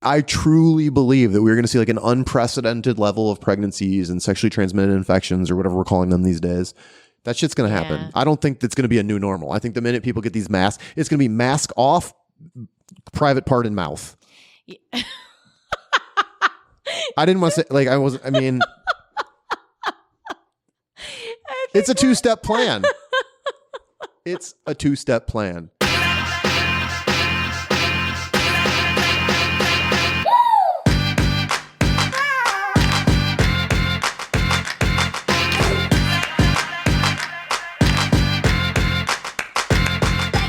I truly believe that we're going to see like an unprecedented level of pregnancies and sexually transmitted infections or whatever we're calling them these days. That shit's going to happen. Yeah. I don't think that's going to be a new normal. I think the minute people get these masks, it's going to be mask off, private part in mouth. Yeah. I didn't want to say, like, I mean, it's a two-step plan. It's a two-step plan.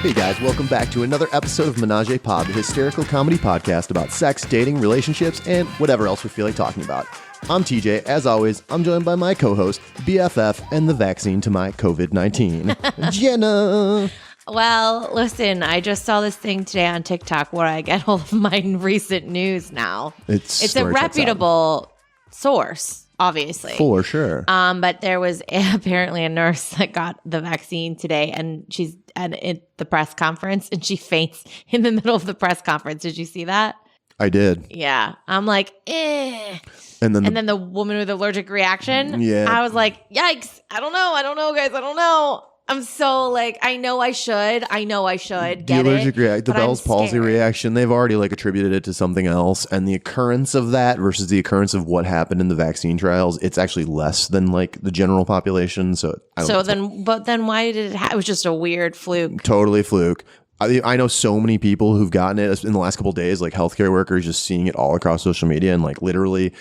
Hey guys, welcome back to another episode of Menage-A-Pod, the hysterical comedy podcast about sex, dating, relationships, and whatever else we feel like talking about. I'm TJ. As always, I'm joined by my co-host, BFF, and the vaccine to my COVID-19, Gena. Well, listen, I just saw this thing today on TikTok where I get all of my recent news now. It's a reputable source. Obviously. For sure. But there was apparently a nurse that got the vaccine today, and she's at the press conference, and she faints in the middle of the press conference. Did you see that? I did. Yeah. I'm like, eh. And then the woman with allergic reaction. Yeah. I was like, yikes. I don't know, guys. I don't know. I'm so like, I know I should the get allergic it. The Bell's palsy reaction, they've already like attributed it to something else. And the occurrence of that versus the occurrence of what happened in the vaccine trials, it's actually less than like the general population. So then why did it it was just a weird fluke. Totally fluke. I know so many people who've gotten it in the last couple of days, like healthcare workers, just seeing it all across social media, and like literally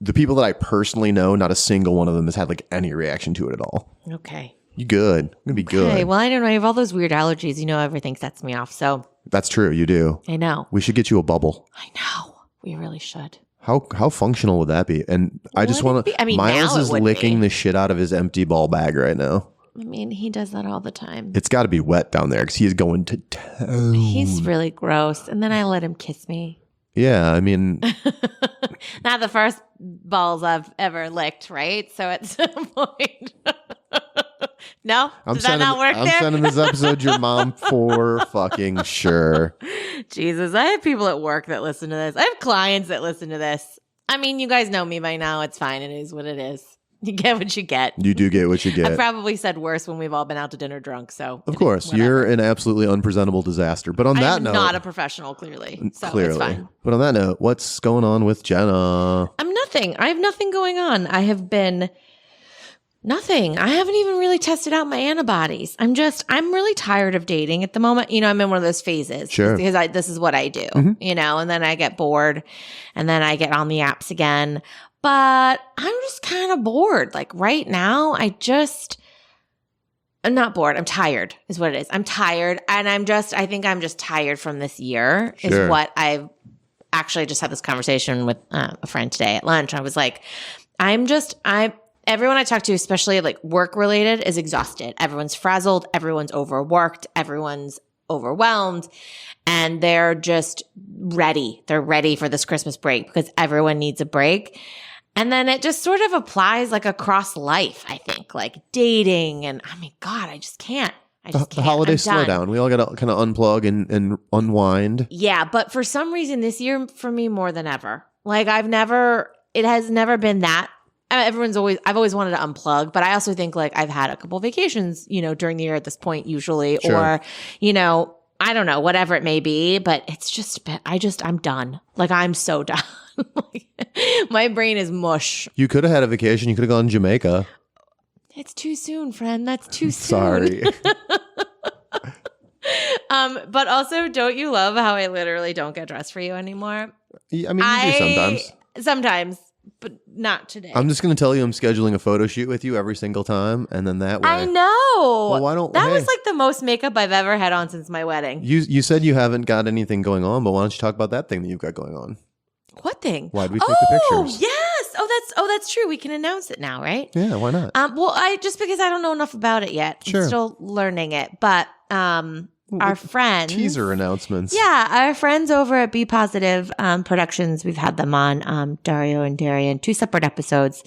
the people that I personally know, not a single one of them has had like any reaction to it at all. Okay. You good. I'm gonna be good. Okay, well, I don't know. I have all those weird allergies. You know, everything sets me off. So that's true. You do. I know. We should get you a bubble. I know. We really should. How functional would that be? And I just want to. Miles is licking the shit out of his empty ball bag right now. I mean, he does that all the time. It's got to be wet down there because he's going to town. He's really gross. And then I let him kiss me. Yeah, I mean, not the first balls I've ever licked, right? So at some point. No? Does that not work there? I'm sending this episode to your mom for fucking sure. Jesus, I have people at work that listen to this. I have clients that listen to this. I mean, you guys know me by now. It's fine. It is what it is. You get what you get. You do get what you get. I've probably said worse when we've all been out to dinner drunk. So of course, you're an absolutely unpresentable disaster. But on that note, I'm not a professional, clearly. So it's fine. But on that note, what's going on with Gena? Nothing. I have nothing going on. I have been nothing. I haven't even really tested out my antibodies. I'm really tired of dating at the moment. You know, I'm in one of those phases. Sure. Because this is what I do, you know, and then I get bored and then I get on the apps again. But I'm just kind of bored. Like right now, I'm not bored. I'm tired is what it is. I'm tired. And I think I'm just tired from this year is what I've actually just had this conversation with a friend today at lunch. I was like, everyone I talk to, especially like work related, is exhausted. Everyone's frazzled. Everyone's overworked. Everyone's overwhelmed. And they're just ready. They're ready for this Christmas break because everyone needs a break. And then it just sort of applies like across life, I think, like dating. And I mean, God, I just can't. The holiday slowdown. We all got to kind of unplug and unwind. Yeah. But for some reason this year for me more than ever, like it has never been that. I've always wanted to unplug, but I also think like I've had a couple vacations, you know, during the year at this point usually, or, you know, I don't know, whatever it may be, but it's just, I'm done. Like I'm so done. Like, my brain is mush. You could have had a vacation. You could have gone to Jamaica. It's too soon, friend. That's too soon. Sorry. But also, don't you love how I literally don't get dressed for you anymore? Yeah, I mean, you do sometimes. Sometimes, but not today. I'm just going to tell you I'm scheduling a photo shoot with you every single time, and then that way. I know. Well, why don't that was like the most makeup I've ever had on since my wedding. You said you haven't got anything going on, but why don't you talk about that thing that you've got going on? What thing? Why did we take the pictures? Yes. That's true. We can announce it now, right? Yeah, why not? Well, just because I don't know enough about it yet. Sure. I'm still learning it. But our friends. Teaser announcements. Yeah, our friends over at Be Positive Productions, we've had them on, Dario and Darian, 2 separate episodes.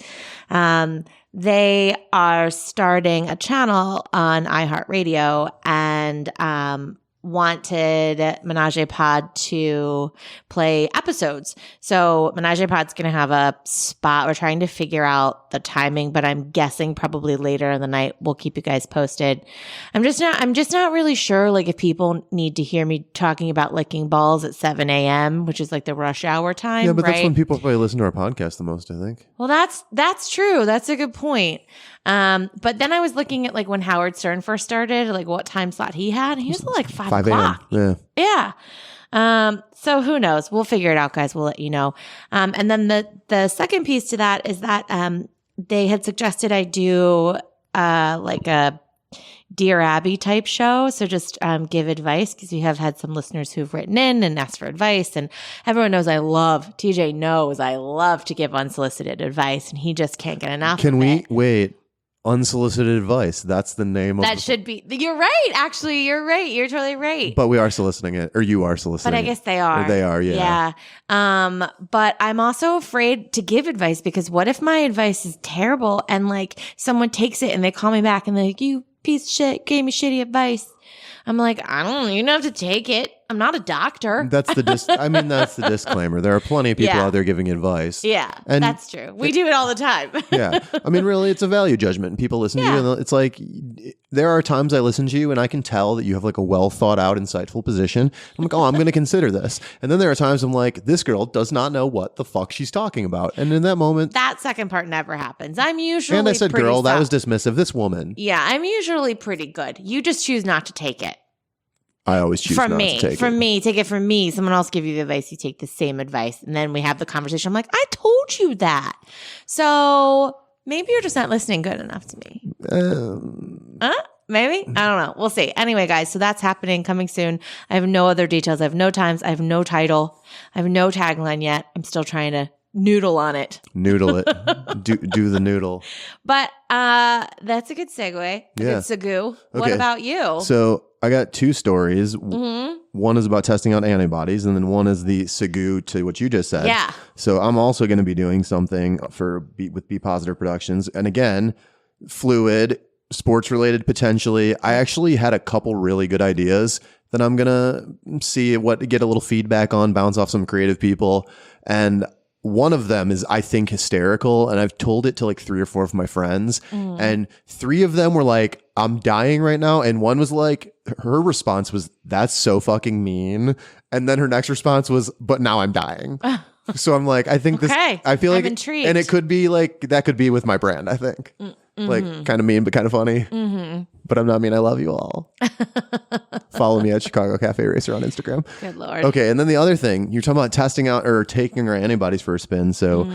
They are starting a channel on iHeartRadio, and wanted Menage-A-Pod to play episodes. So Menage-A-Pod's going to have a spot. We're trying to figure out the timing, but I'm guessing probably later in the night. We'll keep you guys posted. I'm just not really sure like if people need to hear me talking about licking balls at 7 a.m., which is like the rush hour time. Yeah, but right? that's when people probably listen to our podcast the most, I think. Well, that's true. That's a good point. But then I was looking at like when Howard Stern first started, like what time slot he had. He was like 5 o'clock. Yeah. So who knows? We'll figure it out, guys. We'll let you know. And then the second piece to that is that they had suggested I do like a Dear Abby type show. So just give advice because we have had some listeners who've written in and asked for advice. And everyone knows TJ knows I love to give unsolicited advice and he just can't get enough. Wait, unsolicited advice. That's the name of that should be. You're right. Actually, you're right. You're totally right. But we are soliciting it, or you are soliciting it. But I guess they are. Or they are, yeah. Yeah. But I'm also afraid to give advice because what if my advice is terrible and like someone takes it and they call me back and they're like, you piece of shit gave me shitty advice. I'm like, I don't know. You don't have to take it. I'm not a doctor. That's the disclaimer. There are plenty of people out there giving advice. Yeah, and that's true. We do it all the time. Yeah. I mean, really, it's a value judgment. People listen to you and it's like, there are times I listen to you and I can tell that you have like a well thought out, insightful position. I'm like, oh, I'm going to consider this. And then there are times I'm like, this girl does not know what the fuck she's talking about. And in that moment. That second part never happens. I'm usually And I said, girl, that was soft. dismissive. This woman. Yeah, I'm usually pretty good. You just choose not to take it. I always choose not to take it. Take it from me. Someone else give you the advice. You take the same advice. And then we have the conversation. I'm like, I told you that. So maybe you're just not listening good enough to me. Maybe? I don't know. We'll see. Anyway, guys, so that's happening, coming soon. I have no other details. I have no times. I have no title. I have no tagline yet. I'm still trying to noodle on it. Noodle it. do the noodle. But that's a good segue. Yeah. Good segue. Okay. What about you? So I got two stories. Mm-hmm. One is about testing out antibodies, and then one is the segue to what you just said. Yeah. So I'm also going to be doing something with Be Positive Productions. And again, fluid, sports related potentially. I actually had a couple really good ideas that I'm going to get a little feedback on, bounce off some creative people. And one of them is, I think, hysterical. And I've told it to like 3 or 4 of my friends. And 3 of them were like, I'm dying right now. And one was like, her response was, that's so fucking mean. And then her next response was, but now I'm dying. So I'm like, I think I feel like, I'm intrigued. And it could be like, that could be with my brand, I think. Like kind of mean, but kind of funny. But I'm not mean. I love you all. Follow me at Chicago Cafe Racer on Instagram. Good Lord. Okay. And then the other thing, you're talking about testing out or taking our antibodies for a spin. So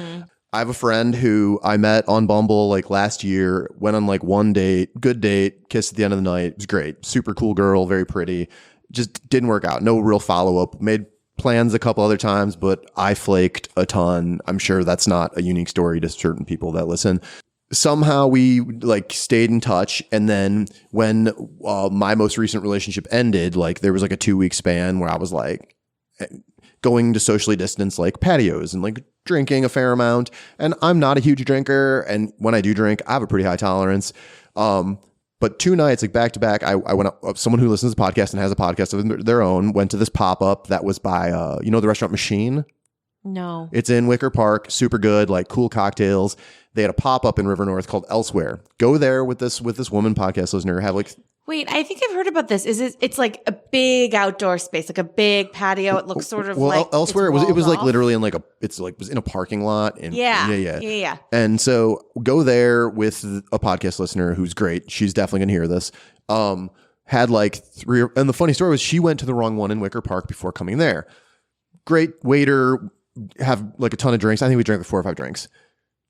I have a friend who I met on Bumble like last year, went on like one date, good date, kissed at the end of the night. It was great. Super cool girl, very pretty. Just didn't work out. No real follow-up. Made plans a couple other times, but I flaked a ton. I'm sure that's not a unique story to certain people that listen. Somehow we like stayed in touch. And then when my most recent relationship ended, like there was like a 2-week span where I was like going to socially distance like patios and like drinking a fair amount. And I'm not a huge drinker. And when I do drink, I have a pretty high tolerance. But 2 nights, like back to back, I went up, someone who listens to the podcast and has a podcast of their own, went to this pop-up that was by, the restaurant Machine? No. It's in Wicker Park, super good, like cool cocktails. They had a pop-up in River North called Elsewhere. Go there with this woman podcast listener, have like... Wait, I think I've heard about this. It's like a big outdoor space, like a big patio. It looks sort of like Elsewhere. It was like literally in like was in a parking lot. And yeah. And so go there with a podcast listener who's great. She's definitely gonna hear this. Had like 3, and the funny story was she went to the wrong one in Wicker Park before coming there. Great waiter, have like a ton of drinks. I think we drank like 4 or 5 drinks.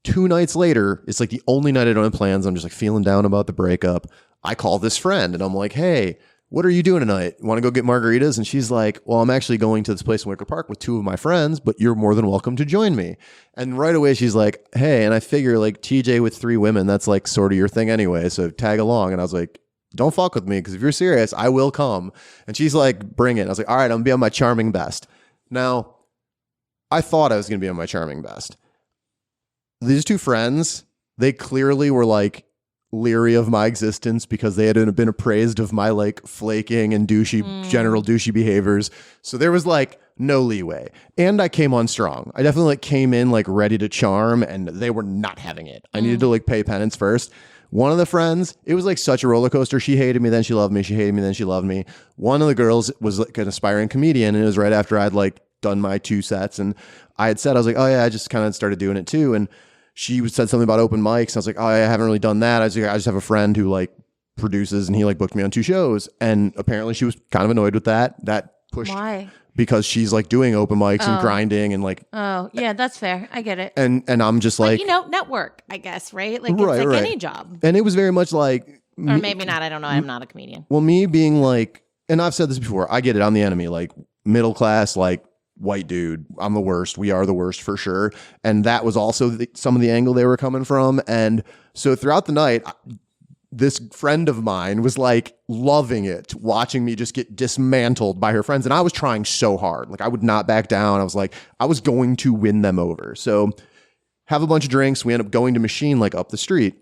2 nights later, it's like the only night I don't have plans. I'm just like feeling down about the breakup. I call this friend and I'm like, hey, what are you doing tonight? Want to go get margaritas? And she's like, well, I'm actually going to this place in Wicker Park with 2 of my friends, but you're more than welcome to join me. And right away she's like, hey, and I figure like TJ with 3 women, that's like sort of your thing anyway. So tag along. And I was like, don't fuck with me, because if you're serious, I will come. And she's like, bring it. I was like, all right, I'm gonna be on my charming best. Now, I thought I was going to be on my charming best. These 2 friends, they clearly were like leery of my existence because they had been appraised of my like flaking and general douchey behaviors. So there was like no leeway. And I came on strong. I definitely like came in like ready to charm, and they were not having it. I needed to like pay penance first. One of the friends, it was like such a roller coaster. She hated me, then she loved me. She hated me, then she loved me. One of the girls was like an aspiring comedian, and it was right after I'd like done my 2 sets, and I had said, I was like, oh yeah, I just kind of started doing it too. And she said something about open mics. And I was like, oh, I haven't really done that. I was like, I just have a friend who like produces, and he like booked me on 2 shows. And apparently she was kind of annoyed with that. That pushed. Why? Because she's like doing open mics and grinding and like. Oh yeah, that's fair. I get it. And I'm just like, you know, network, I guess, right? Like it's like any job. And it was very much like. Or maybe not. I don't know. I'm not a comedian. Well, me being like, and I've said this before, I get it. I'm the enemy, like middle class, like white dude. I'm the worst. We are the worst for sure. And that was also some of the angle they were coming from. And so throughout the night, this friend of mine was like loving it, watching me just get dismantled by her friends. And I was trying so hard. Like I would not back down. I was like, I was going to win them over. So have a bunch of drinks. We end up going to Machine like up the street.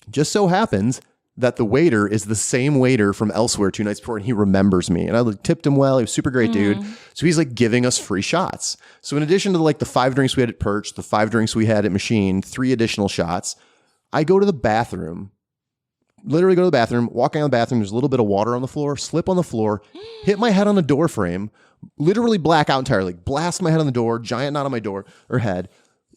Just so happens that the waiter is the same waiter from elsewhere 2 nights before, and he remembers me. And I like tipped him well. He was a super great dude. So he's like giving us free shots. So in addition to like the 5 drinks we had at Perch, the 5 drinks we had at Machine, 3 additional shots, I go to the bathroom, literally go to the bathroom, walking out of the bathroom, there's a little bit of water on the floor, slip on the floor, hit my head on a door frame, literally black out entirely, blast my head on the door, giant knot on my door or head,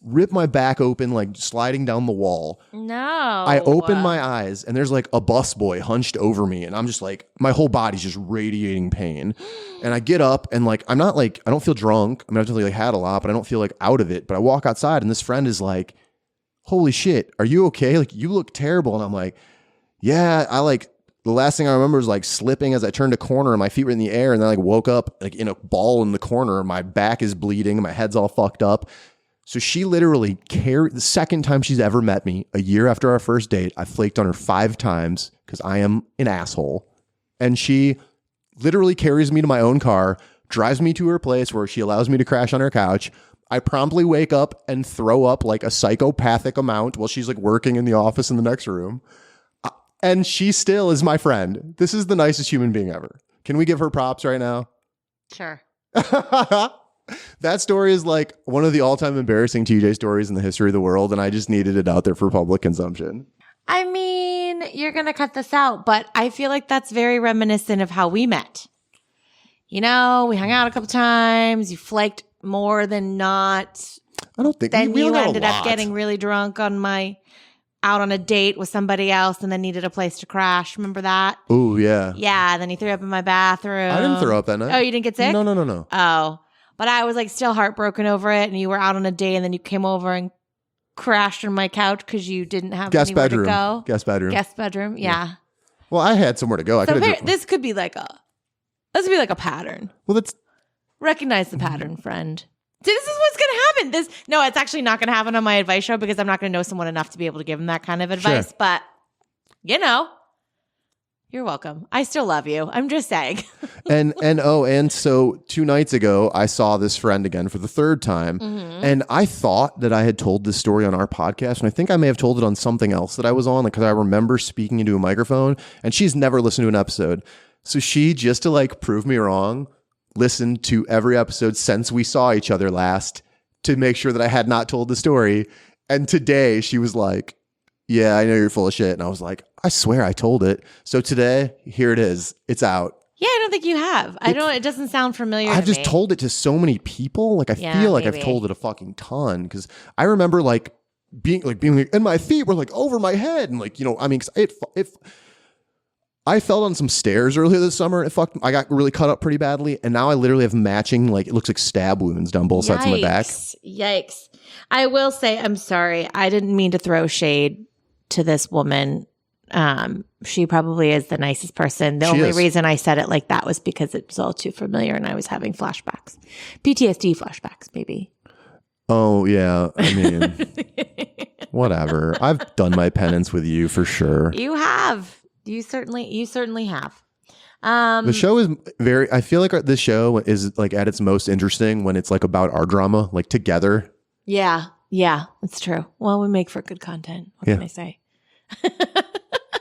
rip my back open, like sliding down the wall. No. I open my eyes, and there's like a busboy hunched over me, and I'm just like, my whole body's just radiating pain. And I get up, and like, I'm not like, I don't feel drunk. I mean, I've definitely like had a lot, but I don't feel like out of it. But I walk outside, and this friend is like, holy shit, are you okay? Like, you look terrible. And I'm like, yeah, I like, the last thing I remember is like slipping as I turned a corner and my feet were in the air, and then I like woke up like in a ball in the corner. My back is bleeding. My head's all fucked up. So she literally carried, the second time she's ever met me, a year after our first date, I flaked on her 5 times because I am an asshole. And she literally carries me to my own car, drives me to her place where she allows me to crash on her couch. I promptly wake up and throw up like a psychopathic amount while she's like working in the office in the next room. And she still is my friend. This is the nicest human being ever. Can we give her props right now? Sure. That story is like one of the all-time embarrassing TJ stories in the history of the world, and I just needed it out there for public consumption. I mean, you're going to cut this out, but I feel like that's very reminiscent of how we met. You know, we hung out a couple times. You flaked more than not. I don't think then we you got ended up getting really drunk out on a date with somebody else and then needed a place to crash. Remember that? Oh, yeah. Yeah. Then he threw up in my bathroom. I didn't throw up that night. Oh, you didn't get sick? No. Oh. But I was like still heartbroken over it, and you were out on a date, and then you came over and crashed on my couch because you didn't have anywhere to go. Guest bedroom. Yeah. Well, I had somewhere to go. This could be like a pattern. Well, that's recognize the pattern, friend. See, this is what's going to happen. No, it's actually not going to happen on my advice show because I'm not going to know someone enough to be able to give him that kind of advice. Sure. But you know. You're welcome. I still love you. I'm just saying. and so 2 nights ago, I saw this friend again for the 3rd time. Mm-hmm. And I thought that I had told this story on our podcast. And I think I may have told it on something else that I was on, because I remember speaking into a microphone, and she's never listened to an episode. So she, just to like prove me wrong, listened to every episode since we saw each other last to make sure that I had not told the story. And today she was like, yeah, I know you're full of shit. And I was like, I swear I told it. So today, here it is. It's out. Yeah, I don't think you have. It doesn't sound familiar I've to just told it to so many people. Like, I feel like I've told it a fucking ton. Because I remember like being like, and my feet were like over my head. And like, you know, I mean, I fell on some stairs earlier this summer. I got really cut up pretty badly. And now I literally have matching, like, it looks like stab wounds down both sides of my back. Yikes. I will say, I'm sorry. I didn't mean to throw shade to this woman. She probably is the nicest person. The only reason I said it like that was because it was all too familiar and I was having flashbacks. PTSD flashbacks, maybe. Oh, yeah. I mean, whatever. I've done my penance with you for sure. You have. You certainly have. The show is I feel like this show is like at its most interesting when it's like about our drama, like together. Yeah. Yeah, it's true. Well, we make for good content. What can I say?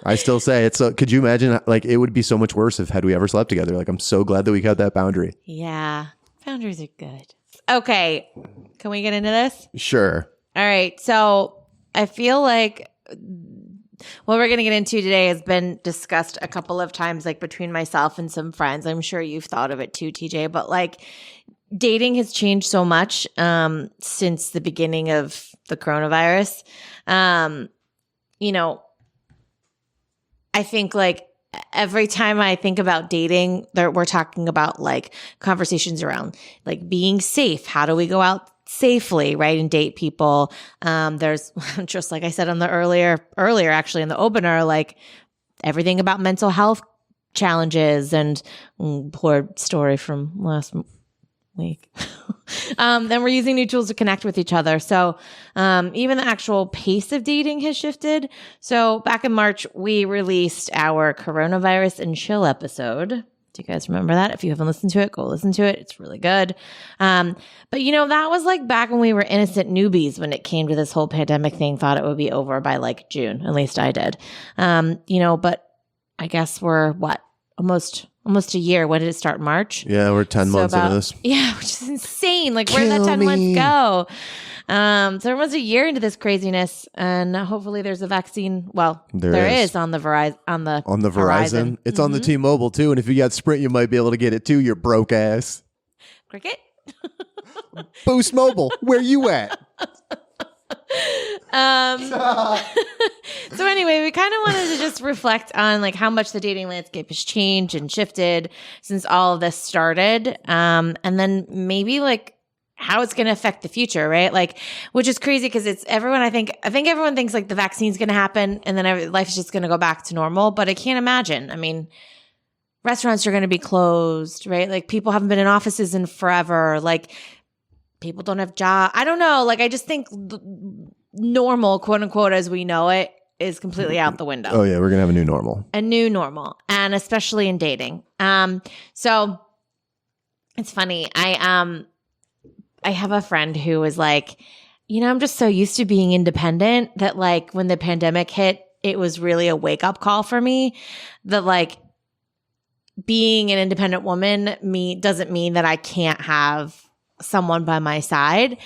I still say it's so, could you imagine, like, it would be so much worse if had we ever slept together. Like, I'm so glad that we got that boundary. Yeah. Boundaries are good. Okay. Can we get into this? Sure. All right. So I feel like what we're going to get into today has been discussed a couple of times, like between myself and some friends. I'm sure you've thought of it too, TJ, but like dating has changed so much since the beginning of the coronavirus. You know, I think like every time I think about dating, we're talking about like conversations around like being safe. How do we go out safely, right, and date people? There's just like I said on the earlier actually in the opener, like everything about mental health challenges and poor story from last week. Then we're using new tools to connect with each other. So even the actual pace of dating has shifted. So back in March, we released our coronavirus and chill episode. Do you guys remember that? If you haven't listened to it, go listen to it. It's really good. But you know, that was like back when we were innocent newbies when it came to this whole pandemic thing, thought it would be over by like June. At least I did. You know, but I guess we're almost a year. When did it start? March? Yeah, we're 10 months into this. Yeah, which is insane. Like, where did that 10 months go? So we're almost a year into this craziness, and hopefully there's a vaccine. Well, there is on the Verizon. It's on the T-Mobile too, and if you got Sprint, you might be able to get it too, you broke ass. Cricket? Boost Mobile, where you at? So anyway, we kind of wanted to just reflect on like how much the dating landscape has changed and shifted since all of this started. And then maybe like how it's going to affect the future, right? Like, which is crazy because it's everyone, I think everyone thinks like the vaccine's going to happen and then life is just going to go back to normal, but I can't imagine. I mean, restaurants are going to be closed, right? Like people haven't been in offices in forever. Like people don't have jobs. I don't know. Like I just think normal, quote unquote, as we know it, is completely out the window. Oh yeah, we're gonna have a new normal. A new normal, and especially in dating. So it's funny. I have a friend who was like, you know, I'm just so used to being independent that like when the pandemic hit, it was really a wake up call for me. That like being an independent woman doesn't mean that I can't have someone by my side.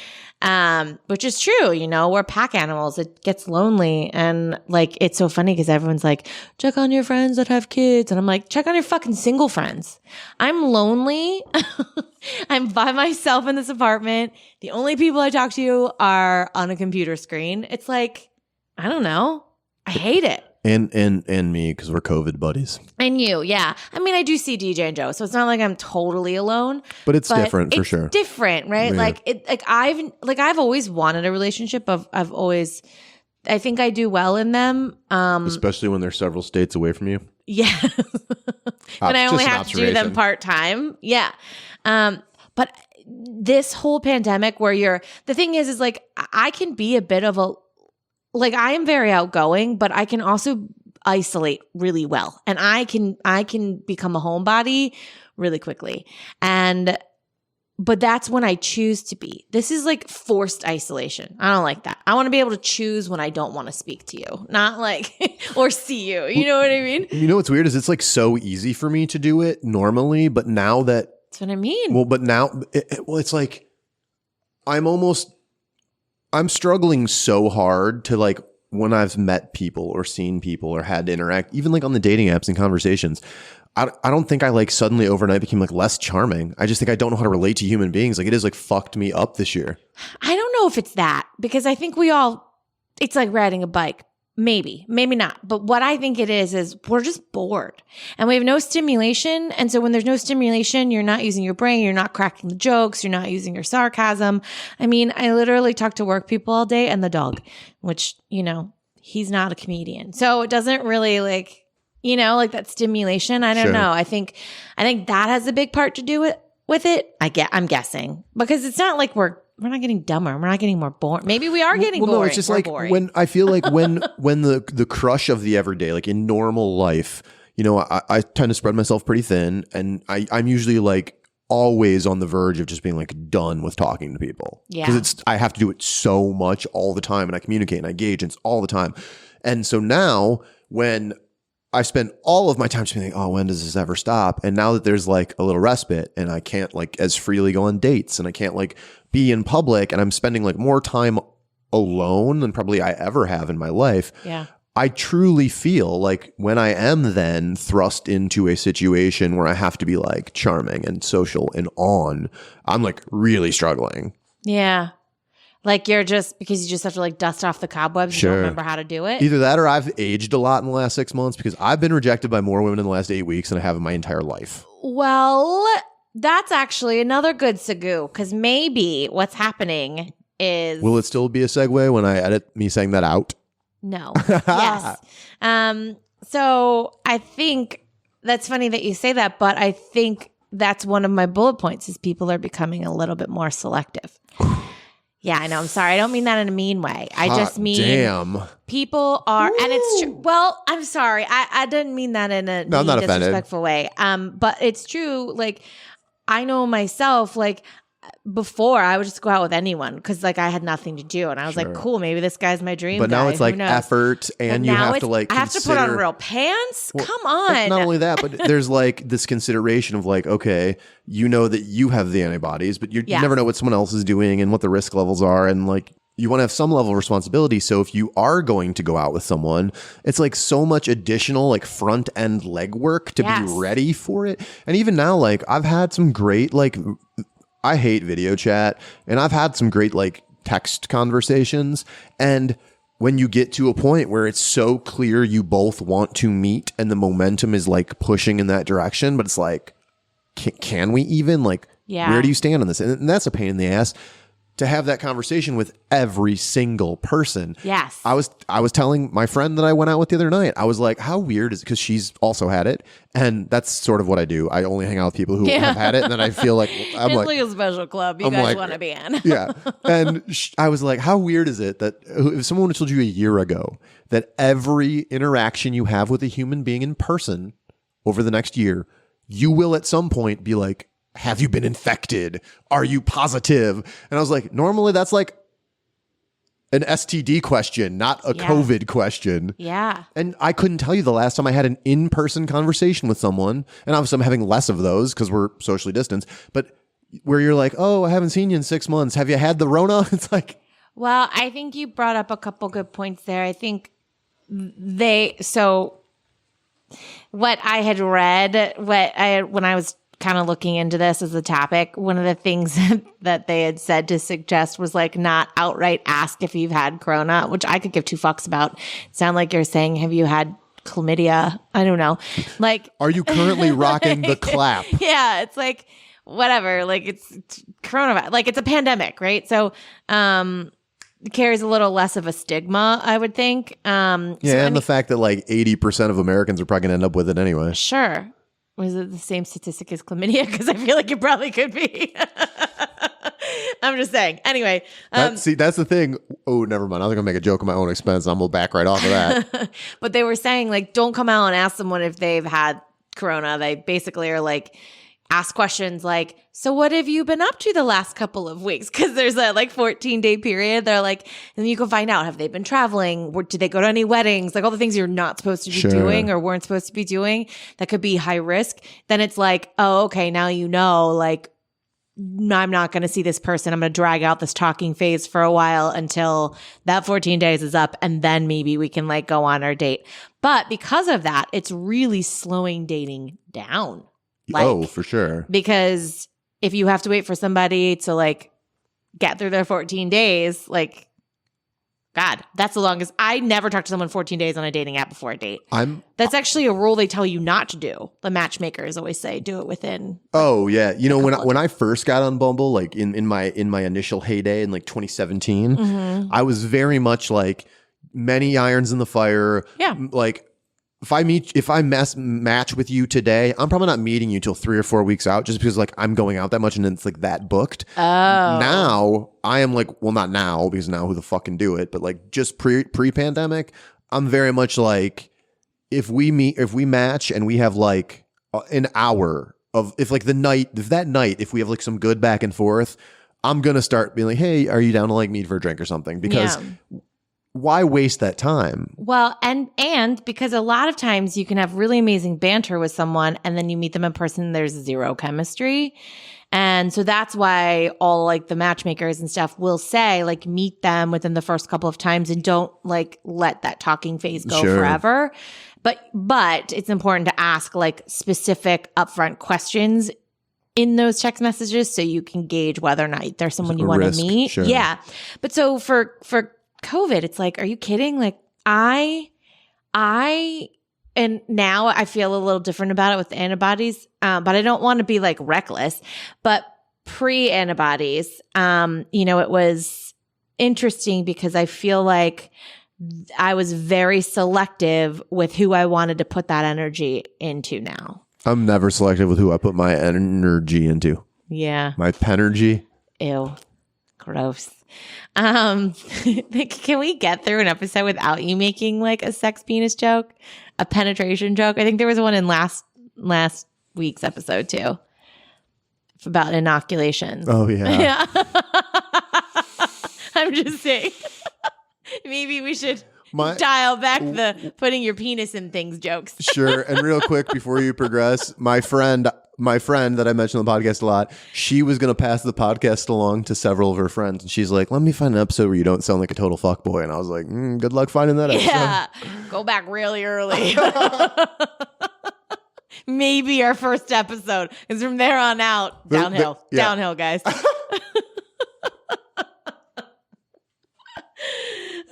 Which is true. You know, we're pack animals. It gets lonely. And like, it's so funny because everyone's like, check on your friends that have kids. And I'm like, check on your fucking single friends. I'm lonely. I'm by myself in this apartment. The only people I talk to are on a computer screen. It's like, I don't know. I hate it. And me, because we're COVID buddies. And you, yeah. I mean, I do see DJ and Joe, so it's not like I'm totally alone. But it's different for sure. Different, right? Yeah. I've always wanted a relationship. I think I do well in them. Especially when they're several states away from you. Yeah. When I only have to do them part-time. Yeah. But this whole pandemic where the thing is like, I can be a bit of like I am very outgoing, but I can also isolate really well. And I can become a homebody really quickly. But that's when I choose to be. This is like forced isolation. I don't like that. I want to be able to choose when I don't want to speak to you, not like, or see you. You know what I mean? You know what's weird is it's like so easy for me to do it normally, but now that. That's what I mean. Well, but now, it's like I'm struggling so hard to like when I've met people or seen people or had to interact, even like on the dating apps and conversations, I don't think I like suddenly overnight became like less charming. I just think I don't know how to relate to human beings. Like it has like fucked me up this year. I don't know if it's that because I think it's like riding a bike. Maybe not. But what I think it is we're just bored and we have no stimulation. And so when there's no stimulation, you're not using your brain. You're not cracking the jokes. You're not using your sarcasm. I mean, I literally talk to work people all day and the dog, which, you know, he's not a comedian. So it doesn't really like, you know, like that stimulation. I don't know. I think that has a big part to do with it. I'm guessing because it's not like we're not getting dumber. We're not getting more boring. Maybe we are getting boring. No, it's just like boring. When I feel like when the crush of the everyday, like in normal life, you know, I tend to spread myself pretty thin, and I'm usually like always on the verge of just being like done with talking to people. Yeah, because I have to do it so much all the time, and I communicate and I engage, and it's all the time. And so now when I spent all of my time just being like, oh, when does this ever stop? And now that there's like a little respite and I can't like as freely go on dates and I can't like be in public and I'm spending like more time alone than probably I ever have in my life. Yeah. I truly feel like when I am then thrust into a situation where I have to be like charming and social and on, I'm like really struggling. Yeah. Like you're just, because you just have to like dust off the cobwebs. Sure. You don't remember how to do it. Either that or I've aged a lot in the last 6 months because I've been rejected by more women in the last 8 weeks than I have in my entire life. Well, that's actually another good segue, because maybe what's happening is... Will it still be a segue when I edit me saying that out? No. Yes. So I think that's funny that you say that, but I think that's one of my bullet points is people are becoming a little bit more selective. Yeah, I know. I'm sorry. I don't mean that in a mean way. I just mean people are, and it's true. Well, I'm sorry. I didn't mean that in a I'm not disrespectful way. But it's true. Like, I know myself, like, before I would just go out with anyone because like I had nothing to do and I was like, cool, maybe this guy's my dream but guy. now it's like effort and you have to like I have to put on real pants. Well, come on. Not only that, but there's like this consideration of like, okay, you know that you have the antibodies, but you never know what someone else is doing and what the risk levels are, and like you want to have some level of responsibility. So if you are going to go out with someone, it's like so much additional like front end legwork to be ready for it. And even now, like I've had some great like, I hate video chat, and I've had some great like text conversations. And when you get to a point where it's so clear you both want to meet and the momentum is like pushing in that direction, but it's like, can we even like, where do you stand on this? And that's a pain in the ass to have that conversation with every single person. Yes. I was telling my friend that I went out with the other night, I was like, how weird is it? Because she's also had it. And that's sort of what I do. I only hang out with people who have had it. And then I feel like, it's like a special club you guys want to be in. Yeah. And I was like, how weird is it that if someone told you a year ago that every interaction you have with a human being in person over the next year, you will at some point be like, have you been infected? Are you positive? And I was like, normally that's like an STD question, not a COVID question. Yeah. And I couldn't tell you the last time I had an in-person conversation with someone. And obviously I'm having less of those because we're socially distanced. But where you're like, oh, I haven't seen you in 6 months. Have you had the Rona? It's like... Well, I think you brought up a couple good points there. I think what I had read, when I was kind of looking into this as a topic, one of the things that they had said to suggest was like not outright ask if you've had corona, which I could give two fucks about. Sound like you're saying, have you had chlamydia? I don't know. Like, are you currently rocking the clap? Yeah, it's like whatever. Like it's coronavirus. Like it's a pandemic, right? So it carries a little less of a stigma, I would think. The fact that like 80% of Americans are probably gonna end up with it anyway. Sure. Was it the same statistic as chlamydia? Because I feel like it probably could be. I'm just saying. Anyway. That's the thing. Oh, never mind. I was going to make a joke at my own expense. I'm going to back right off of that. But they were saying, like, don't come out and ask someone if they've had corona. They basically are like, ask questions like, so what have you been up to the last couple of weeks? Because there's a like 14-day period. They're like, and you can find out, have they been traveling? Did they go to any weddings? Like all the things you're not supposed to be doing or weren't supposed to be doing that could be high risk. Then it's like, oh, okay, now you know, like, I'm not going to see this person. I'm going to drag out this talking phase for a while until that 14 days is up. And then maybe we can like go on our date. But because of that, it's really slowing dating down. Like, for sure. Because if you have to wait for somebody to like get through their 14 days, like, God, that's the longest. I never talked to someone 14 days on a dating app before a date. That's actually a rule they tell you not to do. The matchmakers always say do it within. Oh yeah, you know when I first got on Bumble, like in my initial heyday in like 2017, I was very much like many irons in the fire. Yeah, like. If I match with you today, I'm probably not meeting you till 3 or 4 weeks out just because like I'm going out that much and it's like that booked. Oh. Now I am like, well, not now because now who the fuck can do it? But like just pre-pandemic, I'm very much like if we match and we have like an hour of if we have like some good back and forth, I'm going to start being like, hey, are you down to like meet for a drink or something? Because why waste that time? Well, and because a lot of times you can have really amazing banter with someone and then you meet them in person and there's zero chemistry. And so that's why all like the matchmakers and stuff will say like meet them within the first couple of times and don't like let that talking phase go forever. But it's important to ask like specific upfront questions in those text messages so you can gauge whether or not there's someone you want to meet. Sure. Yeah. But so for COVID, it's like, are you kidding? Like and now I feel a little different about it with the antibodies, but I don't want to be like reckless. But pre-antibodies, it was interesting because I feel like I was very selective with who I wanted to put that energy into now. I'm never selective with who I put my energy into. Yeah. My penergy. Ew. Gross. Can we get through an episode without you making like a sex penis joke? A penetration joke? I think there was one in last week's episode too. About inoculations. Oh yeah. I'm just saying. Maybe we should dial back the putting your penis in things jokes. Sure. And real quick before you progress, my friend that I mentioned on the podcast a lot, she was going to pass the podcast along to several of her friends. And she's like, let me find an episode where you don't sound like a total fuckboy. And I was like, good luck finding that episode. Yeah. Go back really early. Maybe our first episode. Because from there on out, downhill. Downhill, guys.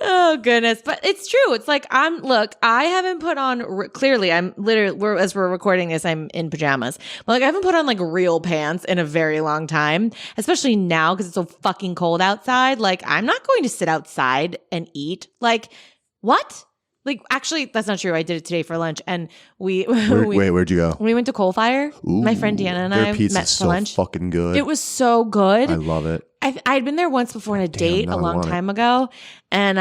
Oh goodness. But it's true. It's like I haven't put on clearly I'm literally as we're recording this, I'm in pajamas. But like I haven't put on like real pants in a very long time, especially now because it's so fucking cold outside. Like I'm not going to sit outside and eat. Like what? Like, actually, that's not true. I did it today for lunch, and where'd you go? We went to Coal Fire. Ooh, my friend Deanna and I met for lunch. Fucking good. It was so good. I love it. I'd been there once before on a date a long time ago, and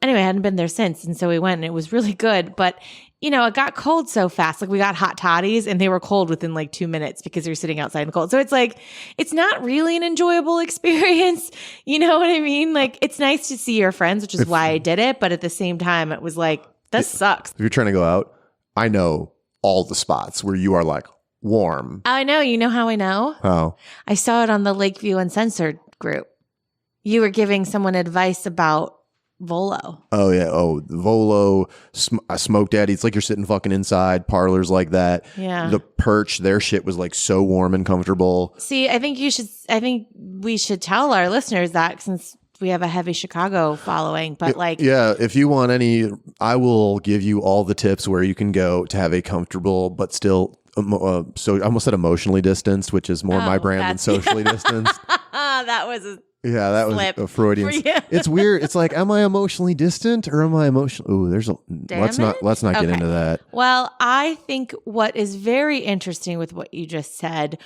anyway, I hadn't been there since, and so we went, and it was really good. But it got cold so fast. Like we got hot toddies, and they were cold within like 2 minutes because you're sitting outside in the cold. So it's like it's not really an enjoyable experience. You know what I mean? Like it's nice to see your friends, which is why I did it. But at the same time, it was like this sucks. If you're trying to go out, I know all the spots where you are like warm. I know. You know how I know? How? I saw it on the Lakeview Uncensored group. You were giving someone advice about Volo. Oh yeah. Oh, Volo, Smoke Daddy. It's like you're sitting fucking inside parlors like that. Yeah. The Perch, their shit was like so warm and comfortable. See, I think we should tell our listeners that since we have a heavy Chicago following, but if you want any, I will give you all the tips where you can go to have a comfortable, but still, so I almost said emotionally distanced, which is more my brand than socially distanced. That was that was a Freudian. It's weird. It's like, am I emotionally distant or am I emotional? Ooh, let's not get into that. Well, I think what is very interesting with what you just said,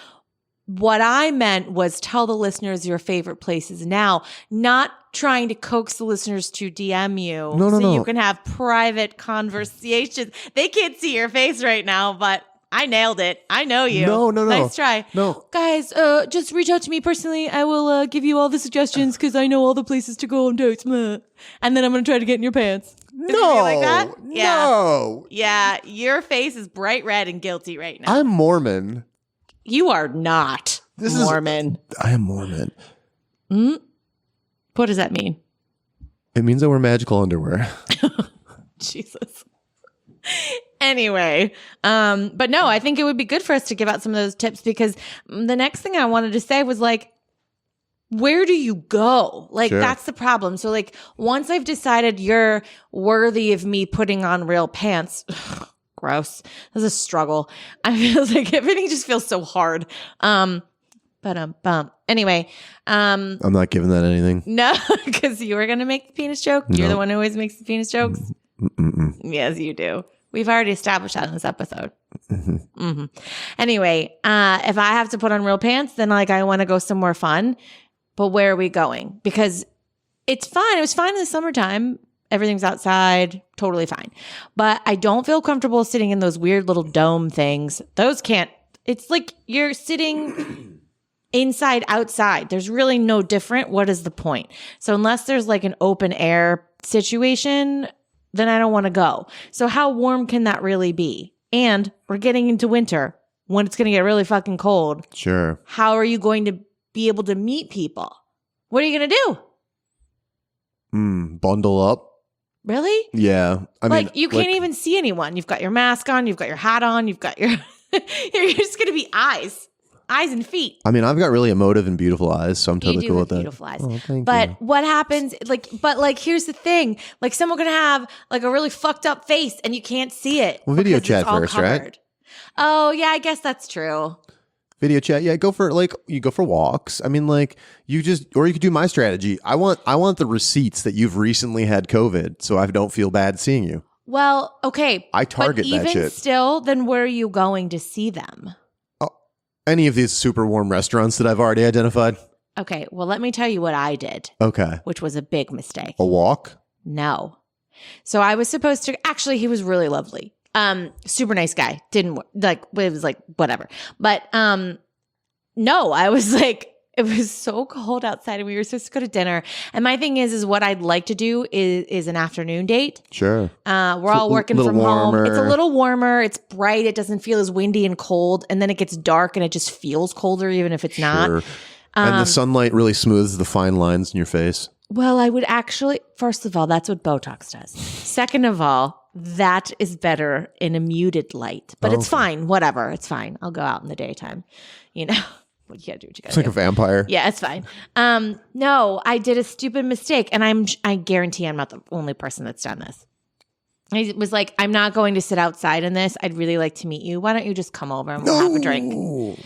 what I meant was tell the listeners your favorite places now, not trying to coax the listeners to DM you so you can have private conversations. They can't see your face right now, but I nailed it. I know you. No. Nice try. No. Guys, just reach out to me personally. I will give you all the suggestions because I know all the places to go on dates. And then I'm going to try to get in your pants. No. Like that? Yeah. No. Yeah. Your face is bright red and guilty right now. I'm Mormon. You are not Mormon. I am Mormon. What does that mean? It means I wear magical underwear. Jesus. Anyway, but no, I think it would be good for us to give out some of those tips because the next thing I wanted to say was like, where do you go? Like, that's the problem. So like, once I've decided you're worthy of me putting on real pants, gross. This is a struggle. I feel like everything just feels so hard. Anyway, I'm not giving that anything. No, because you were going to make the penis joke. You're the one who always makes the penis jokes. Yes, you do. We've already established that in this episode. Anyway, if I have to put on real pants, then like I want to go somewhere fun. But where are we going? Because it's fine. It was fine in the summertime. Everything's outside. Totally fine. But I don't feel comfortable sitting in those weird little dome things. Those can't. It's like you're sitting inside, outside. There's really no different. What is the point? So unless there's like an open air situation, then I don't want to go. So how warm can that really be? And we're getting into winter when it's going to get really fucking cold. Sure. How are you going to be able to meet people? What are you going to do? Bundle up. Really? Yeah. I mean, you can't even see anyone. You've got your mask on. You've got your hat on. You've got your, you're just going to be eyes and feet. I mean, I've got really emotive and beautiful eyes, so I'm You totally do cool have with that. beautiful eyes. Oh, thank But you. what happens, here's the thing. Like someone can have like a really fucked up face and you can't see it. Well, video because chat it's all first, right? covered. Oh, yeah, I guess that's true. Video chat, yeah. You go for walks. I mean, like or you could do my strategy. I want the receipts that you've recently had COVID, so I don't feel bad seeing you. Well, okay. I target but that shit. even still, then where are you going to see them? Any of these super warm restaurants that I've already identified. Okay, well, let me tell you what I did, Okay, which was a big mistake. a walk. No. So I was supposed to, actually, he was really lovely. Super nice guy. Didn't like, it was like, whatever. But, no, I was like, it was so cold outside and we were supposed to go to dinner. And my thing is what I'd like to do is an afternoon date. Sure. We're all working from home. It's a little warmer. It's bright. It doesn't feel as windy and cold. And then it gets dark and it just feels colder, even if it's not. Sure. And the sunlight really smooths the fine lines in your face. Well, I would actually, first of all, that's what Botox does. Second of all, that is better in a muted light. But it's fine. Whatever. It's fine. I'll go out in the daytime. You know, you gotta do what you gotta do. It's like a vampire. Yeah, it's fine. No, I did a stupid mistake. And I guarantee I'm not the only person that's done this. I was like, I'm not going to sit outside in this. I'd really like to meet you. Why don't you just come over and we'll have a drink?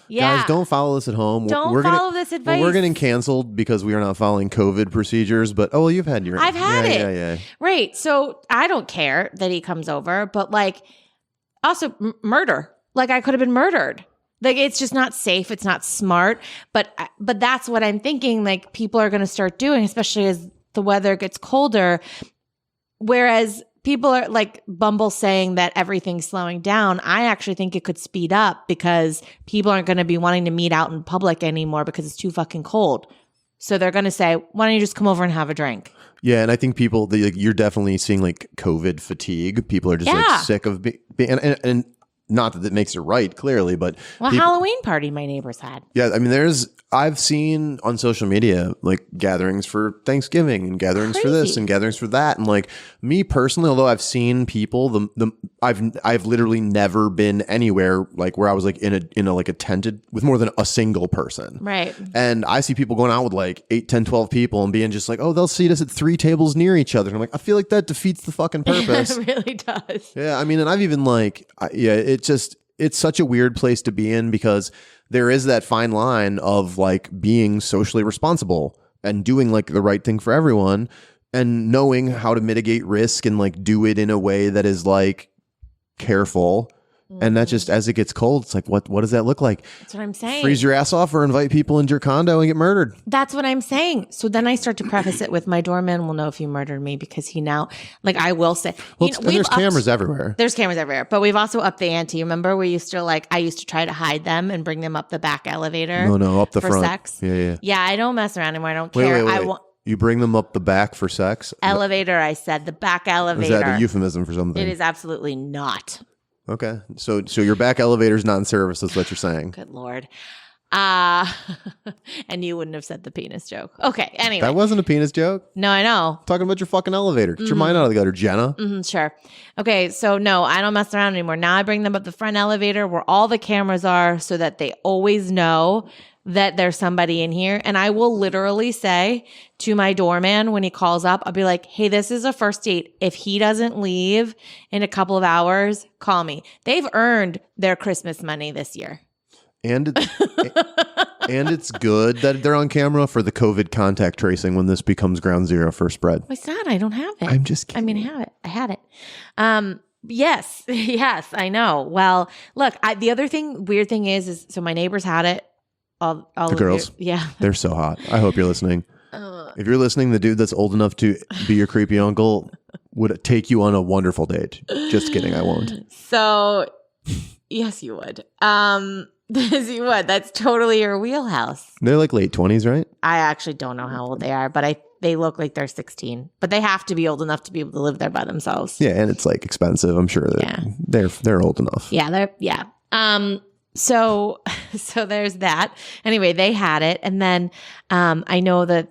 Yeah. Guys, don't follow this at home. Don't follow this advice. We're getting canceled because we are not following COVID procedures. But you've had your. I've had it. Yeah. Right. So I don't care that he comes over, but like, also murder. Like I could have been murdered. Like it's just not safe. It's not smart. But that's what I'm thinking. Like people are going to start doing, especially as the weather gets colder. Whereas people are like Bumble saying that everything's slowing down. I actually think it could speed up because people aren't going to be wanting to meet out in public anymore because it's too fucking cold. So they're going to say, why don't you just come over and have a drink? Yeah, and I think people, you're definitely seeing like COVID fatigue. People are just like sick of being, and not that it makes it right, clearly, but Halloween party my neighbors had. Yeah, I mean, I've seen on social media like gatherings for Thanksgiving and gatherings for this and gatherings for that, and like me personally, although I've seen people, I've literally never been anywhere like where I was like in a like a tented with more than a single person, right? And I see people going out with like 8, 10, 12 people and being just like, oh, they'll seat us at 3 tables near each other. And I'm like, I feel like that defeats the fucking purpose. It really does. Yeah, I mean, and I've even like, it's such a weird place to be in because there is that fine line of like being socially responsible and doing like the right thing for everyone and knowing how to mitigate risk and like do it in a way that is like careful. And that just, as it gets cold, it's like, what does that look like? That's what I'm saying. Freeze your ass off or invite people into your condo and get murdered. That's what I'm saying. So then I start to preface it with my doorman will know if you murdered me because he now, like I will say. Well, there's cameras everywhere. There's cameras everywhere. But we've also upped the ante. Remember we used to I used to try to hide them and bring them up the back elevator. No, up the front. For sex. Yeah. Yeah, I don't mess around anymore. I don't care. Wait. You bring them up the back for sex? Elevator, I said. The back elevator. Is that a euphemism for something? It is absolutely not. Okay. So your back elevator's not in service, is what you're saying. Good Lord. And you wouldn't have said the penis joke. Okay, anyway. That wasn't a penis joke. No, I know. I'm talking about your fucking elevator. Get your mind out of the gutter, Jenna. Sure. Okay, so no, I don't mess around anymore. Now I bring them up the front elevator where all the cameras are so that they always know that there's somebody in here. And I will literally say to my doorman when he calls up, I'll be like, hey, this is a first date. If he doesn't leave in a couple of hours, call me. They've earned their Christmas money this year. And it's good that they're on camera for the COVID contact tracing when this becomes ground zero for spread. What's that? I don't have it. I'm just kidding. I mean, I had it. Yes, I know. Well, look, the other weird thing is so my neighbors had it. All the girls. Yeah. They're so hot. I hope you're listening. If you're listening, the dude that's old enough to be your creepy uncle would take you on a wonderful date. Just kidding. I won't. So, yes, you would. See what? That's totally your wheelhouse. They're like late 20s, right? I actually don't know how old they are, but they look like they're 16. But they have to be old enough to be able to live there by themselves. Yeah, and it's like expensive. I'm sure that they're old enough. Yeah. So there's that. Anyway, they had it, and then I know that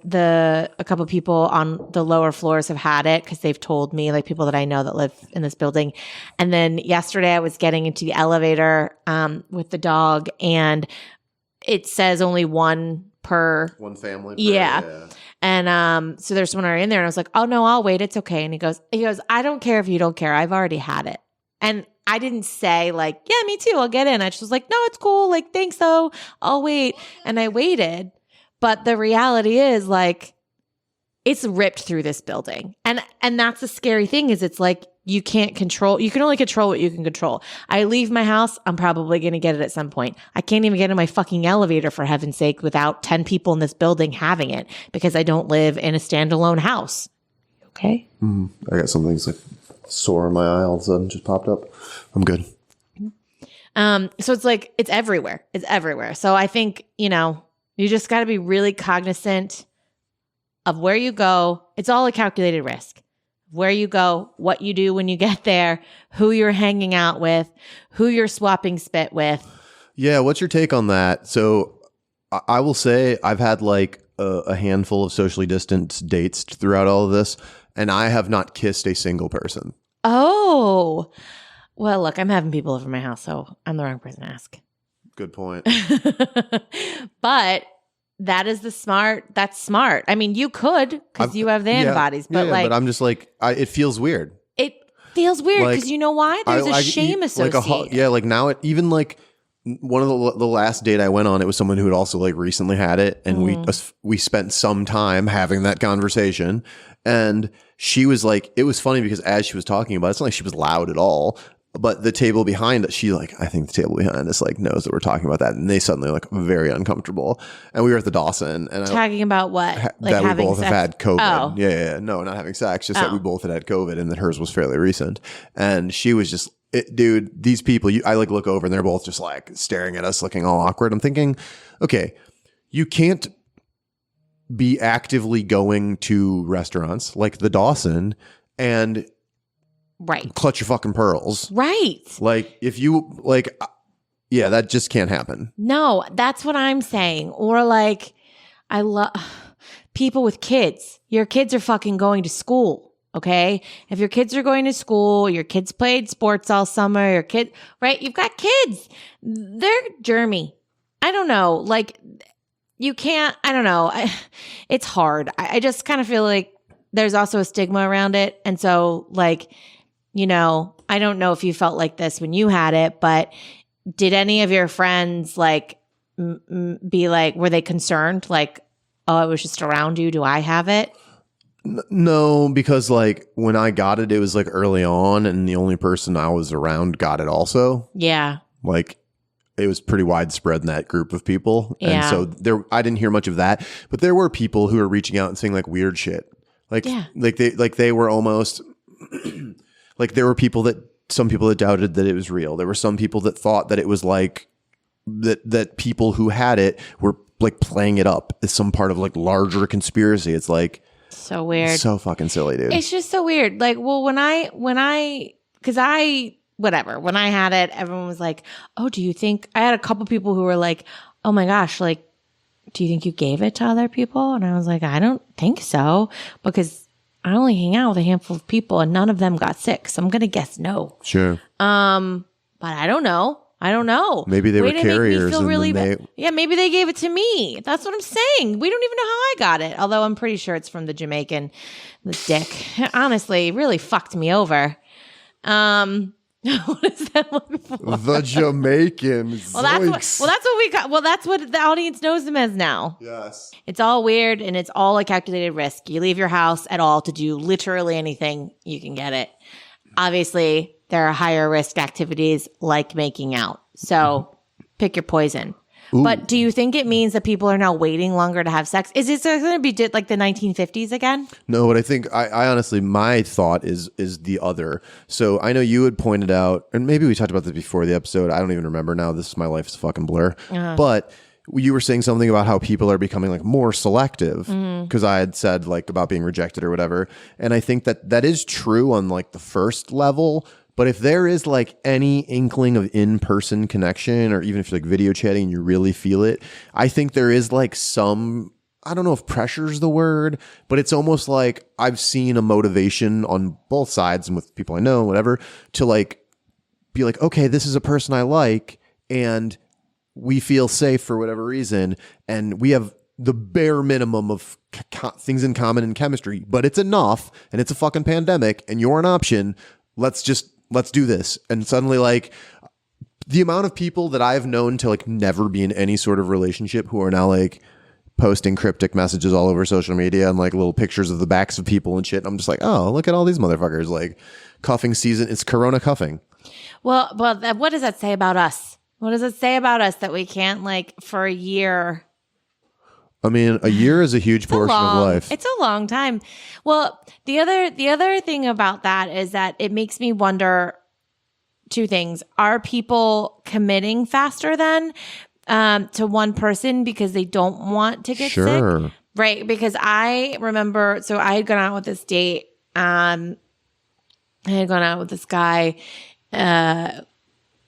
a couple of people on the lower floors have had it because they've told me, like people that I know that live in this building. And then yesterday, I was getting into the elevator with the dog, and it says only one family. Yeah. And so there's someone already in there, and I was like, "Oh no, I'll wait. It's okay." And he goes, "I don't care if you don't care. I've already had it." And I didn't say like, yeah, me too, I'll get in. I just was like, no, it's cool. Like, thanks though. I'll wait. And I waited. But the reality is like, it's ripped through this building. And that's the scary thing is it's like, you can only control what you can control. I leave my house, I'm probably going to get it at some point. I can't even get in my fucking elevator for heaven's sake without 10 people in this building having it because I don't live in a standalone house. Okay? I got some things like sore in my eye all of a sudden just popped up. I'm good. So it's like, it's everywhere. It's everywhere. So I think, you just got to be really cognizant of where you go. It's all a calculated risk. Where you go, what you do when you get there, who you're hanging out with, who you're swapping spit with. Yeah. What's your take on that? So I will say I've had like a handful of socially distanced dates throughout all of this, and I have not kissed a single person. Oh, well, look, I'm having people over my house, so I'm the wrong person to ask. Good point. But that's smart. I mean, you could because you have the antibodies, but but I'm just like, it feels weird. It feels weird because you know why? There's a shame associated. Like now even like one of the last date I went on, it was someone who had also like recently had it, and we spent some time having that conversation, and she was like, it was funny because as she was talking about it, it's not like she was loud at all. But the table behind us, I think the table behind us like knows that we're talking about that, and they suddenly like very uncomfortable. And we were at the Dawson, and talking about what? That we both have had COVID. Oh. Yeah. No, not having sex, just that we both had COVID, and that hers was fairly recent. And she was just, dude, these people. I like look over, and they're both just like staring at us, looking all awkward. I'm thinking, okay, you can't be actively going to restaurants like the Dawson and clutch your fucking pearls. Right. Like if you like, yeah, that just can't happen. No, that's what I'm saying. Or like, I love people with kids. Your kids are fucking going to school. Okay. If your kids are going to school, your kids played sports all summer, right? You've got kids. They're germy. I don't know. Like you can't, I don't know. It's hard. I just kind of feel like there's also a stigma around it. And so like, I don't know if you felt like this when you had it, but did any of your friends like be like, were they concerned? Like, oh, I was just around you. Do I have it? No, because like when I got it, it was like early on, and the only person I was around got it also. Yeah. Like it was pretty widespread in that group of people. Yeah. And so I didn't hear much of that, but there were people who were reaching out and saying like weird shit. Like, they were almost like there were some people that doubted that it was real. There were some people that thought that it was like that people who had it were like playing it up as some part of like larger conspiracy. It's like so weird. So fucking silly, dude. It's just so weird. Like, well, when I had it, everyone was like, oh, do you think, I had a couple people who were like, oh my gosh, like, do you think you gave it to other people? And I was like, I don't think so, because I only hang out with a handful of people and none of them got sick. So I'm going to guess no. Sure. But I don't know. Maybe they were carriers. Yeah, maybe they gave it to me. That's what I'm saying. We don't even know how I got it. Although I'm pretty sure it's from the Jamaican. The dick. Honestly, really fucked me over. What is that looking for? The Jamaican. Well, that's what we got. Well, that's what the audience knows them as now. Yes. It's all weird and it's all a calculated risk. You leave your house at all to do literally anything, you can get it. Obviously, there are higher risk activities like making out. So pick your poison. Ooh. But do you think it means that people are now waiting longer to have sex? Is it going to be like the 1950s again? No, but I think I honestly, my thought is the other. So I know you had pointed out, and maybe we talked about this before the episode. I don't even remember now. This is my life is a fucking blur. But you were saying something about how people are becoming like more selective because I had said like about being rejected or whatever. And I think that is true on like the first level. But if there is like any inkling of in-person connection, or even if you're like video chatting and you really feel it, I think there is like some, I don't know if pressure's the word, but it's almost like I've seen a motivation on both sides and with people I know, whatever, to like be like, okay, this is a person I like and we feel safe for whatever reason. And we have the bare minimum of things in common in chemistry, but it's enough and it's a fucking pandemic and you're an option. Let's do this. And suddenly like the amount of people that I've known to like never be in any sort of relationship who are now like posting cryptic messages all over social media and like little pictures of the backs of people and shit. And I'm just like, oh, look at all these motherfuckers. Like cuffing season. It's Corona cuffing. Well, what does that say about us? What does it say about us that we can't like for a year? I mean, a year is a huge portion of life. It's a long time. Well, the other thing about that is that it makes me wonder two things. Are people committing faster then to one person because they don't want to get sick? Right. Because I remember, so I had gone out with this date. I had gone out with this guy,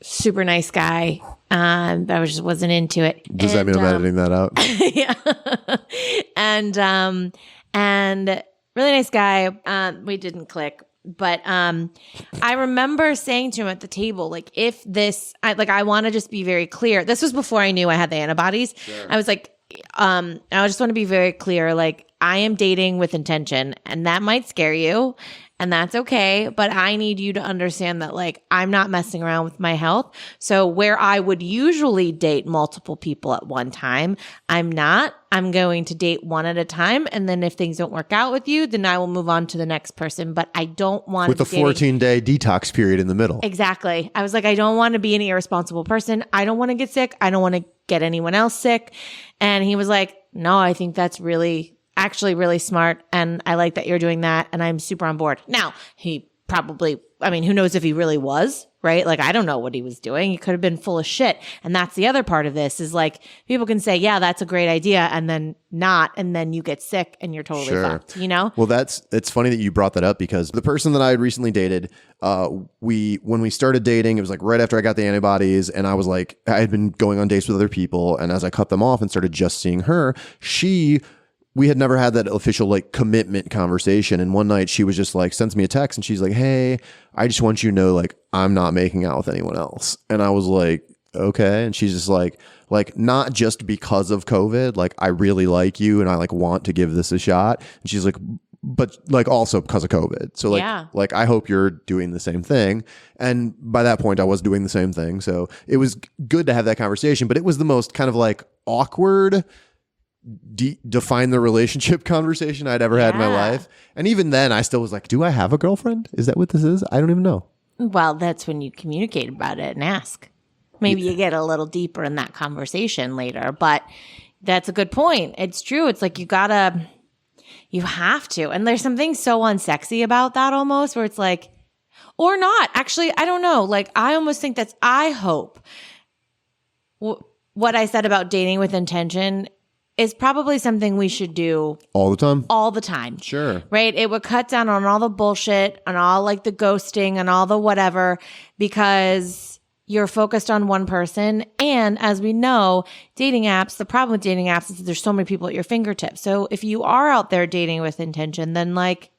super nice guy. But I just wasn't into it. Does that mean I'm editing that out? Yeah. And really nice guy. We didn't click. But I remember saying to him at the table, like, if this, I want to just be very clear. This was before I knew I had the antibodies. Sure. I was like, I just want to be very clear. Like, I am dating with intention, and that might scare you. And that's okay. But I need you to understand that, like, I'm not messing around with my health. So where I would usually date multiple people at one time, I'm not. I'm going to date one at a time. And then if things don't work out with you, then I will move on to the next person. But I don't want with the 14-day detox period in the middle. Exactly. I was like, I don't want to be an irresponsible person. I don't want to get sick. I don't want to get anyone else sick. And he was like, no, I think that's actually really smart. And I like that you're doing that. And I'm super on board. Now, he probably, I mean, who knows if he really was, right? Like, I don't know what he was doing. He could have been full of shit. And that's the other part of this is like, people can say, yeah, that's a great idea. And then not. And then you get sick and you're totally fucked, you know? Well, it's funny that you brought that up because the person that I had recently dated, when we started dating, it was like right after I got the antibodies and I was like, I had been going on dates with other people. And as I cut them off and started just seeing her, we had never had that official like commitment conversation. And one night she was just like, sends me a text and she's like, hey, I just want you to know, like, I'm not making out with anyone else. And I was like, okay. And she's just like not just because of COVID, like I really like you and I like want to give this a shot. And she's like, but like also because of COVID. So like I hope you're doing the same thing. And by that point I was doing the same thing. So it was good to have that conversation, but it was the most kind of like awkward define the relationship conversation I'd ever had in my life. And even then I still was like, do I have a girlfriend? Is that what this is? I don't even know. Well, that's when you communicate about it and ask. Maybe you get a little deeper in that conversation later, but that's a good point. It's true. It's like you have to. And there's something so unsexy about that almost where it's like, or not. Actually, I don't know. Like, I almost think I hope what I said about dating with intention is probably something we should do all the time. All the time. Sure. Right? It would cut down on all the bullshit, on all like the ghosting and all the whatever, because you're focused on one person. And as we know, the problem with dating apps is that there's so many people at your fingertips. So if you are out there dating with intention, then like,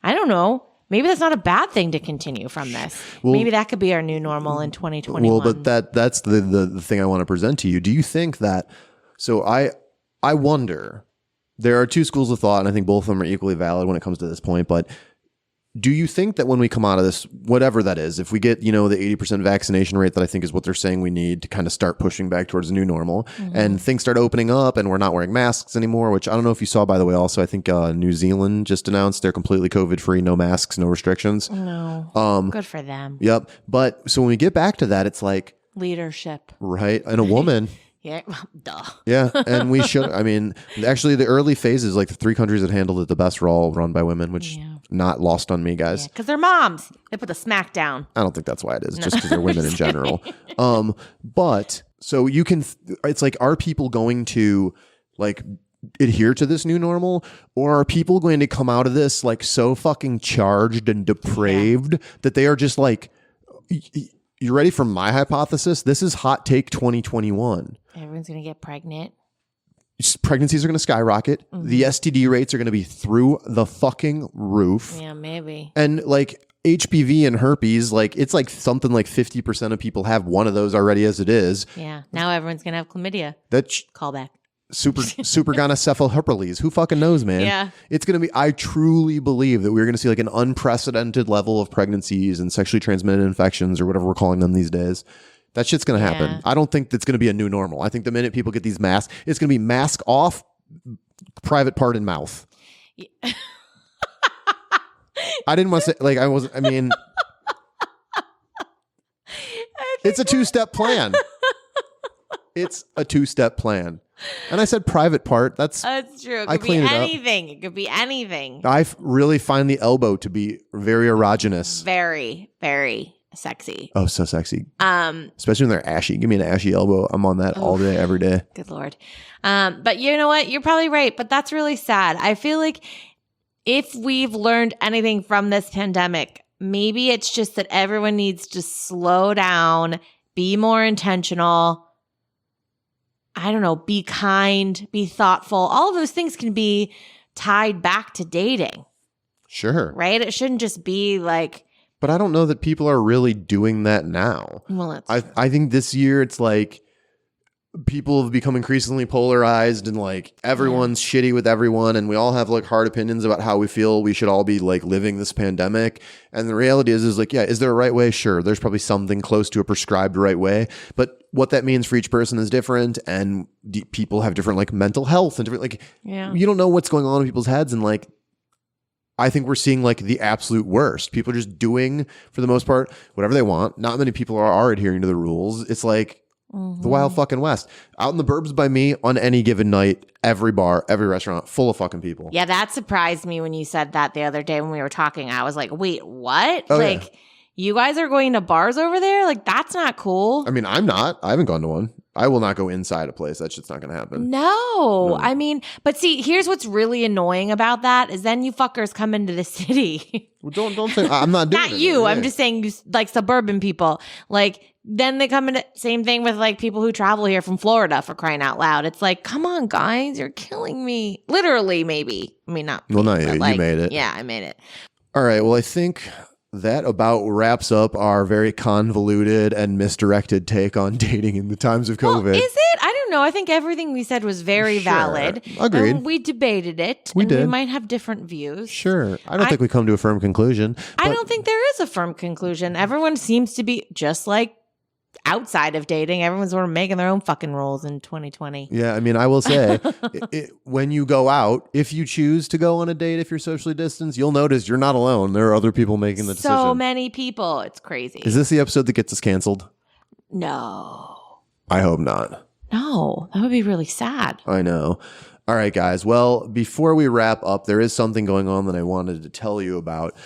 I don't know, maybe that's not a bad thing to continue from this. Well, maybe that could be our new normal in 2021. Well, but that's the thing I want to present to you. Do you think that, so I wonder, there are two schools of thought, and I think both of them are equally valid when it comes to this point, but do you think that when we come out of this, whatever that is, if we get, the 80% vaccination rate that I think is what they're saying we need to kind of start pushing back towards a new normal, and things start opening up and we're not wearing masks anymore, which I don't know if you saw, by the way, also, I think New Zealand just announced they're completely COVID-free, no masks, no restrictions. No. Good for them. Yep. But so when we get back to that, it's like... leadership. Right. And a woman... Yeah, duh. Yeah, and we should. I mean, actually, the early phases, like the 3 countries that handled it the best, were all run by women, which not lost on me, guys. Because they're moms. They put the smack down. I don't think that's why it is, just because they're women in general. But so you can. It's like, are people going to like adhere to this new normal, or are people going to come out of this like so fucking charged and depraved that they are just like? You ready for my hypothesis? This is hot take 2021. Everyone's going to get pregnant. Pregnancies are going to skyrocket. Mm-hmm. The STD rates are going to be through the fucking roof. Yeah, maybe. And like HPV and herpes, like it's like something like 50% of people have one of those already as it is. Yeah. Now everyone's going to have chlamydia. Callback. Super gonocephalherpes. Who fucking knows, man? Yeah. It's going to be, I truly believe that we're going to see like an unprecedented level of pregnancies and sexually transmitted infections or whatever we're calling them these days. That shit's going to happen. Yeah. I don't think that's going to be a new normal. I think the minute people get these masks, it's going to be mask off, private part in mouth. Yeah. I didn't want to say, like, I mean, it's a 2-step plan. It's a 2-step plan. And I said private part. That's true. It I could be anything. It could be anything. I really find the elbow to be very erogenous. Very, very sexy. Oh, so sexy. Especially when they're ashy. Give me an ashy elbow. I'm on that all day, every day. Good Lord. But you know what? You're probably right. But that's really sad. I feel like if we've learned anything from this pandemic, maybe it's just that everyone needs to slow down, be more intentional. I don't know, be kind, be thoughtful. All of those things can be tied back to dating. Sure. Right? It shouldn't just be like. But I don't know that people are really doing that now. Well, I think this year it's like people have become increasingly polarized and like everyone's shitty with everyone, and we all have like hard opinions about how we feel we should all be like living this pandemic. And the reality is like, yeah, is there a right way? Sure. There's probably something close to a prescribed right way, but what that means for each person is different, and people have different like mental health and different like you don't know what's going on in people's heads. And like I think we're seeing like the absolute worst. People are just doing, for the most part, whatever they want. Not many people are adhering to the rules. It's like the wild fucking West. Out in the burbs by me on any given night, every bar, every restaurant, full of fucking people. Yeah, that surprised me when you said that the other day when we were talking. I was like, wait, what? Oh, like. Yeah. You guys are going to bars over there? Like, that's not cool. I mean, I'm not. I haven't gone to one. I will not go inside a place. That shit's not going to happen. No. I mean, but see, here's what's really annoying about that is then you fuckers come into the city. Well, don't say, I'm not doing it. Not you. Yeah. I'm just saying, you, like, suburban people. Like, then they come into, same thing with, like, people who travel here from Florida, for crying out loud. It's like, come on, guys, you're killing me. Literally, maybe. I mean, not. Well, not you. Like, you made it. Yeah, I made it. All right. Well, I think that about wraps up our very convoluted and misdirected take on dating in the times of COVID. Well, is it? I don't know. I think everything we said was very valid. Agreed. And we debated it. We did. We might have different views. Sure. I don't think we come to a firm conclusion. I don't think there is a firm conclusion. Everyone seems to be just like outside of dating. Everyone's sort of making their own fucking rules in 2020. Yeah, I mean, I will say, when you go out, if you choose to go on a date, if you're socially distanced, you'll notice you're not alone. There are other people making the decision. So many people. It's crazy. Is this the episode that gets us canceled? No. I hope not. No, that would be really sad. I know. All right, guys. Well, before we wrap up, there is something going on that I wanted to tell you about.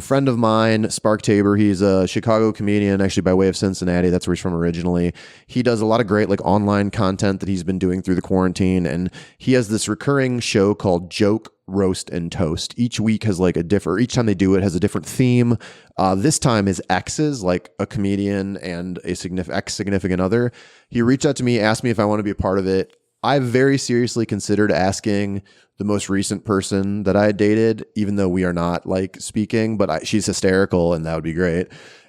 Friend of mine, Spark Tabor, he's a Chicago comedian, actually by way of Cincinnati. That's where he's from originally. He does a lot of great like online content that he's been doing through the quarantine. And he has this recurring show called Joke, Roast, and Toast. Each week has like each time they do it has a different theme. This time is exes, like a comedian and a ex-significant other. He reached out to me, asked me if I want to be a part of it. I very seriously considered asking the most recent person that I had dated, even though we are not like speaking, but she's hysterical and that would be great.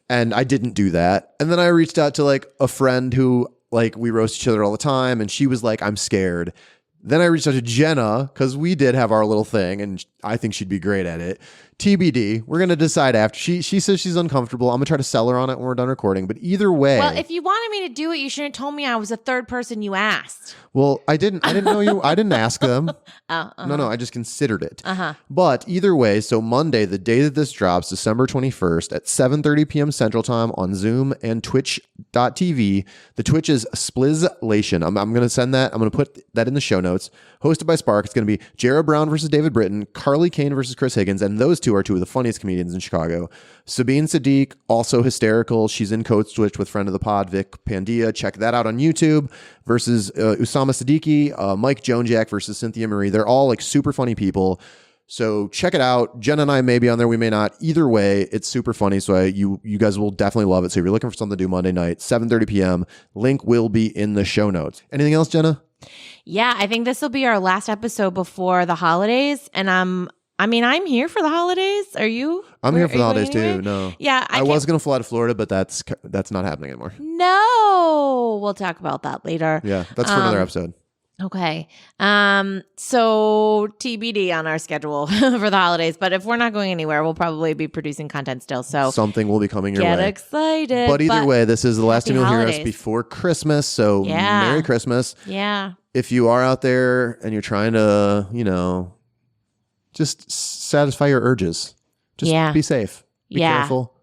And I didn't do that. And then I reached out to like a friend who like we roast each other all the time. And she was like, I'm scared. Then I reached out to Gena because we did have our little thing. And I think she'd be great at it. TBD. We're going to decide after. She says she's uncomfortable. I'm going to try to sell her on it when we're done recording. But either way. Well, if you wanted me to do it, you shouldn't have told me I was the third person you asked. Well, I didn't know you. I didn't ask them. No, I just considered it. But either way, so Monday, the day that this drops, December 21st at 7:30 p.m. Central Time on Zoom and Twitch.tv. The Twitch is Splizzlation. I'm going to send that. I'm going to put that in the show notes. Hosted by Spark. It's going to be Jared Brown versus David Britton, Carly Kane versus Chris Higgins, and those two are two of the funniest comedians in Chicago. Sabine Sadiq, also hysterical. She's in Code Switch with friend of the pod, Vic Pandia. Check that out on YouTube. Versus Usama Siddiqui, Mike Jones-Jack versus Cynthia Marie. They're all like super funny people. So check it out. Jen and I may be on there. We may not. Either way, it's super funny. So you guys will definitely love it. So if you're looking for something to do Monday night, 7:30 p.m., link will be in the show notes. Anything else, Jenna? Yeah, I think this will be our last episode before the holidays. And I'm here for the holidays. Are you? I'm here for the holidays too. No. Yeah. I was going to fly to Florida, but that's not happening anymore. No. We'll talk about that later. Yeah, that's for another episode. Okay. So TBD on our schedule for the holidays. But if we're not going anywhere, we'll probably be producing content still. So something will be coming your way. Get excited. But either way, this is the last time you'll hear us holidays. Before Christmas. So Merry Christmas. Yeah. If you are out there and you're trying to, just satisfy your urges, just be safe. Be careful.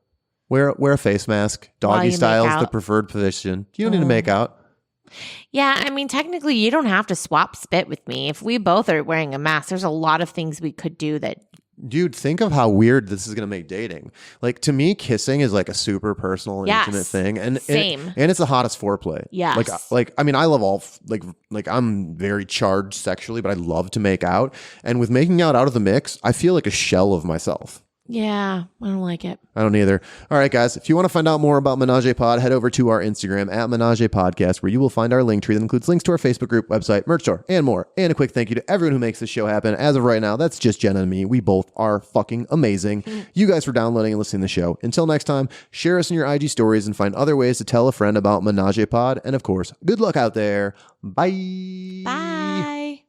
Wear a face mask. Doggy style is the preferred position. You don't need to make out. Yeah, technically you don't have to swap spit with me. If we both are wearing a mask, there's a lot of things we could do that. Dude, think of how weird this is going to make dating. Like, to me, kissing is like a super personal and intimate thing. And same. And it's the hottest foreplay. Yes. I love all, I'm very charged sexually, but I love to make out. And with making out of the mix, I feel like a shell of myself. Yeah, I don't like it. I don't either. All right, guys. If you want to find out more about Menage-A-Pod, head over to our Instagram at Menage-A-Podcast, where you will find our link tree that includes links to our Facebook group, website, merch store, and more. And a quick thank you to everyone who makes this show happen. As of right now, that's just Jenna and me. We both are fucking amazing. You guys for downloading and listening to the show. Until next time, share us in your IG stories and find other ways to tell a friend about Menage-A-Pod. And of course, good luck out there. Bye. Bye.